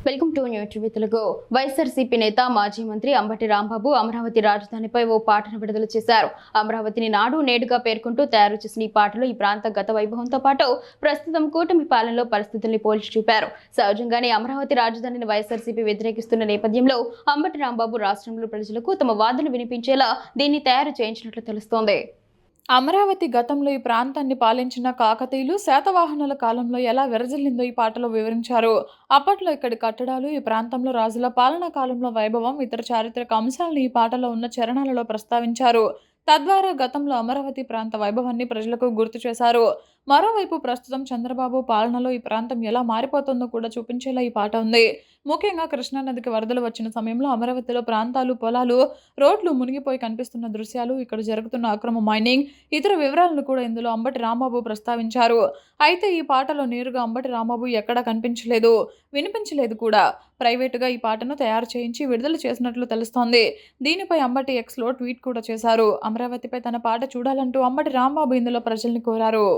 Welcome to new TV Telugu. YSRCP నేత మాజీ మంత్రి అంబటి రాంబాబు అమరావతి రాజధానిపై ఓ పాటను విడుదల చేశారు. అమరావతిని నాడు నేడుగా పేర్కొంటూ తయారు చేసిన ఈ పాటలో ఈ ప్రాంత గత వైభవంతో పాటు ప్రస్తుతం కూటమి పాలనలో పరిస్థితుల్ని పోల్చి చూపారు. సహజంగానే అమరావతి రాజధానిని వైఎస్ఆర్సీపీ వ్యతిరేకిస్తున్న నేపథ్యంలో అంబటి రాంబాబు రాష్ట్రంలో ప్రజలకు తమ వాదనలు వినిపించేలా దీన్ని తయారు చేయించినట్లు తెలుస్తోంది. అమరావతి గతంలో ఈ ప్రాంతాన్ని పాలించిన కాకతీయులు శాతవాహనుల కాలంలో ఎలా విరజిల్లిందో ఈ పాటలో వివరించారు. అప్పట్లో ఇక్కడి కట్టడాలు, ఈ ప్రాంతంలో రాజుల పాలనా కాలంలో వైభవం, ఇతర చారిత్రక అంశాలను ఈ పాటలో ఉన్న చరణాలలో ప్రస్తావించారు. తద్వారా గతంలో అమరావతి ప్రాంత వైభవాన్ని ప్రజలకు గుర్తు చేశారు. మరోవైపు ప్రస్తుతం చంద్రబాబు పాలనలో ఈ ప్రాంతం ఎలా మారిపోతుందో కూడా చూపించేలా ఈ పాట ఉంది. ముఖ్యంగా కృష్ణానదికి వరదలు వచ్చిన సమయంలో అమరావతిలో ప్రాంతాలు, పొలాలు, రోడ్లు మునిగిపోయి కనిపిస్తున్న దృశ్యాలు, ఇక్కడ జరుగుతున్న అక్రమ మైనింగ్, ఇతర వివరాలను కూడా ఇందులో అంబటి రాంబాబు ప్రస్తావించారు. అయితే ఈ పాటలో నేరుగా అంబటి రాంబాబు ఎక్కడా కనిపించలేదు, వినిపించలేదు కూడా. ప్రైవేటుగా ఈ పాటను తయారు చేయించి విడుదల చేసినట్లు తెలుస్తోంది. దీనిపై అంబటి ఎక్స్లో ట్వీట్ కూడా చేశారు. అమరావతిపై తన పాట చూడాలంటూ అంబటి రాంబాబు ఇందులో ప్రజల్ని కోరారు.